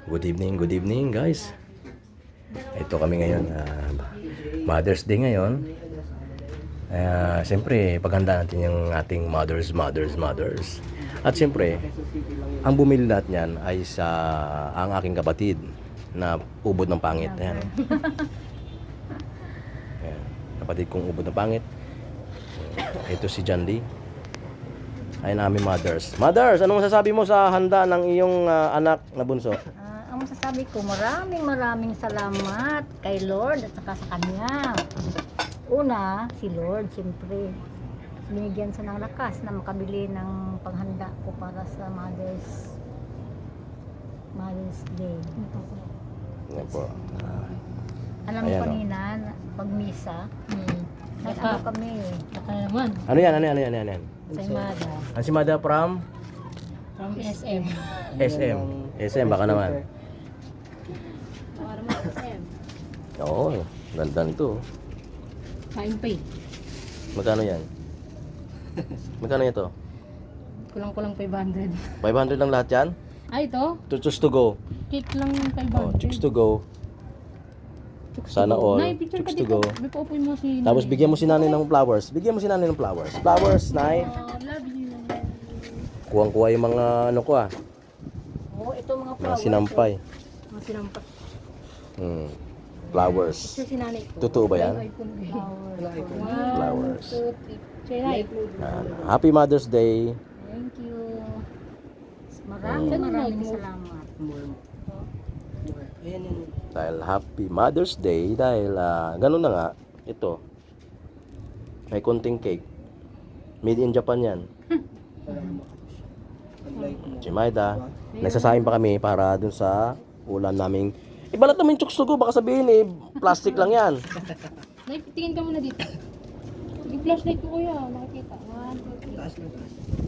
Good evening guys. Ito kami ngayon, Mother's Day ngayon. Siyempre, paghanda natin yung ating mothers. At siyempre, ang bumili lahat niyan ay ang aking kapatid na ubod ng pangit. Ayan. Ayan. Kapatid kong ubod ng pangit. Ito si John Lee. Ayun aming mothers. Mothers, anong masasabi mo sa handa ng iyong anak na bunso? Ang masasabi ko, maraming salamat kay Lord at saka sa kanya. Una, si Lord, siyempre. Binigyan siya ng lakas na makabili ng panghanda ko para sa Mother's Day. Yan po. Alam mo Ayan, kanina, pag misa, nag-ano kami. naman. Ano yan? Sa Imada. Ang si Mada from From SM. SM baka naman. Para mo SM. Oo, ganda nito. Kain pa eh. Magkano yan? Magkano ito? Kulang-kulang 500. 500 lang lahat yan? Ay, ito. Choose to go. Cake lang Oh, 500. chicks to go. Sana all. Nay, picture ka Chicks to dito. go. May paupoy mo si Tapos bigyan mo si nanay ng flowers. Flowers, Nay. Oh, love you. Kuwang-kuha yung mga ano ko Oo, ito mga mga flowers. sinampay. Mga sinampak. Flowers. Picture si nanay ko. Totoo ba yan? Flowers. Say hi. Happy Mother's Day. Thank you. Saan Maraming mo? salamat. Dahil Happy Mother's Day, dahil ganun na nga, ito. May konting cake. Made in Japan yan. Chimaida. Nagsasahin pa kami para dun sa ulam naming ibalat namin chokes to go, baka sabihin plastic lang yan. Nay, tingin ka muna dito. Yung flashlight ko kuya, makikita. 1, 2, 3.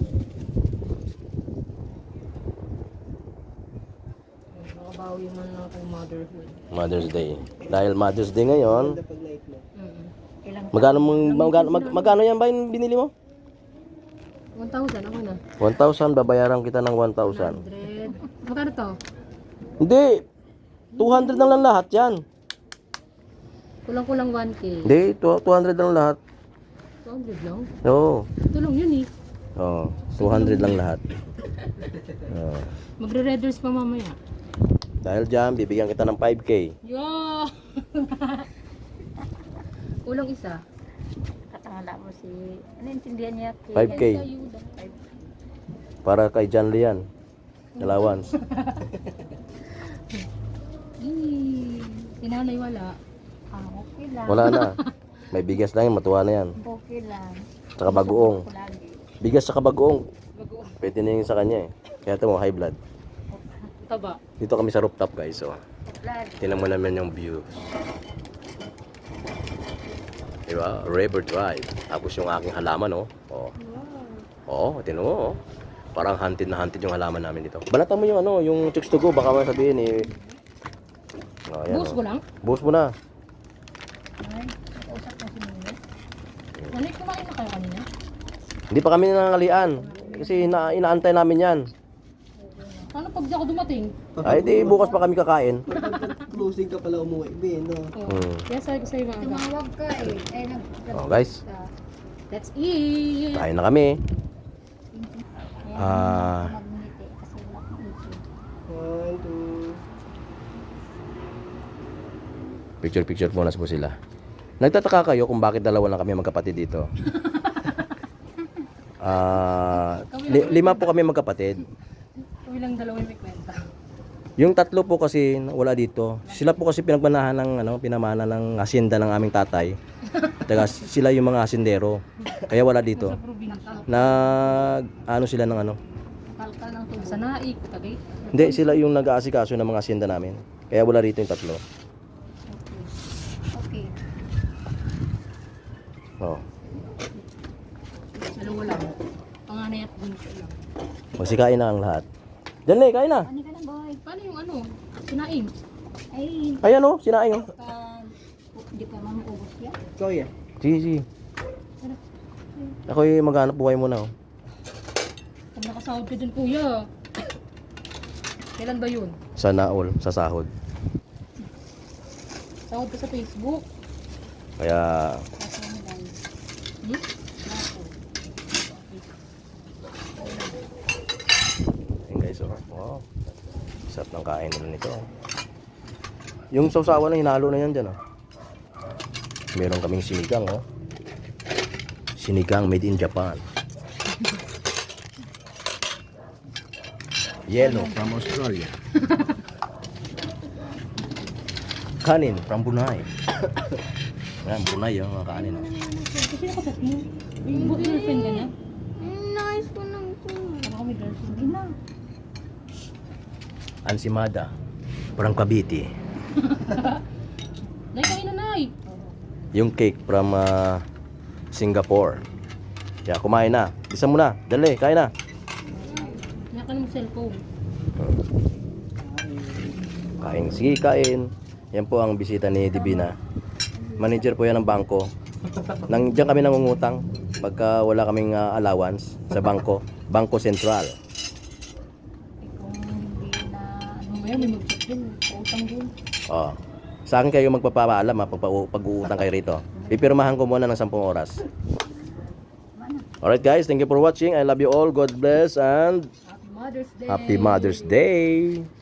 Nakabawi man lang kay motherhood. Mother's Day. Dahil Mother's Day ngayon, Ilang magkano yan ba yung binili mo? 1,000 ako na. 1,000, babayaran kita ng 1,000. 100. Magkano to? Hindi, 200 na lang lahat yan. Kulang-kulang 1K. Hindi, 200 lang lahat. 200 lang? Oo. Tulong yun eh. Oo, 200 lang lahat. Oo. Magre-red doors pa mamaya. Dahil dyan, bibigyan kita ng 5K. Yo! Kulang isa. katangala mo si, ano intindihan niya? 5K. Para kay John Lee yan. Allowance. Si nanay wala. Okay lang. Wala na. May bigas lang yan, matuwa na yan. Okay lang. Tsaka bagoong. Ako lagi. Bigas tsaka bagoong. Pwede na yung sa kanya eh. Kaya ito mo, high blood. Taba. Dito kami sa rooftop guys. So, Blood. tinan mo naman yung view. Diba? River Drive. Tapos yung aking halaman, oh. Oh. Oo, tinan mo, oh. Parang hunted na hunted yung halaman namin dito. Balatan mo yung ano, yung chicks to go. Baka masabihin eh. Oh, ayan, Buhos oh. ko lang. Buhos mo na. Ay, usap mo si Nino. Nanay, kumain na kayo kanina? Hindi pa kami nanangalian. Kasi inaantay namin yan. Ano pag di ako dumating? Ay, di bukas pa kami kakain. Closing ka pala umuwi, Ben, no? Kaya sabi ko sa'yo mga aga. Tumawag ka eh. Ay, Oh, guys, Let's eat! kain na kami. Magmiti kasi wala akong issue. 1, 2. Picture muna po sila. Nagtataka kayo kung bakit dalawa lang kami magkapatid dito. 5 po kami magkapatid. Kami lang dalawa yung may kwenta. Yung 3 po kasi wala dito. Sila po kasi pinagmanahan ng pinamana ng hacienda ng aming tatay. Taga sila yung mga hasindero. Kaya wala dito. Sa probinsya. Sila ng ano. Kalkal ng tubig sa naik, Tagay. Hindi, sila yung nag-aasikaso ng mga hacienda namin. Kaya wala rito yung 3. Okay. Oh. Dalawa lang. Panganay at bunso lang. Magsikain na ang lahat. Diyan na, kain na. Ano ka na, boy? Paano yung ano? Sinaing? Ay, Ayan oh, sinaing oh. hindi pa maubos yan. Ikaw yan. Sige. Ako yung maghanap buhay muna oh. Pag nakasahod ka dyan, kuya. Kailan ba yun? Sana all sa sahod. Sahod ka sa Facebook. Kaya Nasa mo lang. Hmm? Nako. ayun guys, oh. Wow. Sarap ng kain nila nito. Yung sausawan na hinalo na yan dyan, oh. Meron kaming sinigang, oh. Sinigang made in Japan. Yellow from Australia. Kanin from Brunei. Yan, Brunei yung mga kanin, oh. Kasi nakasat mo. Buti na friend ka niya. Nice ko nang ito. Ano kami girlfriend? Hindi na. Ansimada from Cavite. Nay, kain na, Nay. Yung cake from Singapore. Kaya kumain na. Bisa mo na. Dali, kain na. Kaya ka ng cellphone. Kain. Sige, kain. Yan po ang bisita ni Divina. Manager po yan ng bangko. Diyan kami nangungutang pagka wala kaming allowance sa bangko. Bangko Sentral. Kung hindi na, Mamaya may mag-check din. Pautang din. Oh. Sa akin kayo magpapaalam pag-uutang kayo rito. Pipirmahan ko muna ng 10 oras. Alright guys, thank you for watching. I love you all. God bless and Happy Mother's Day. Happy Mother's Day.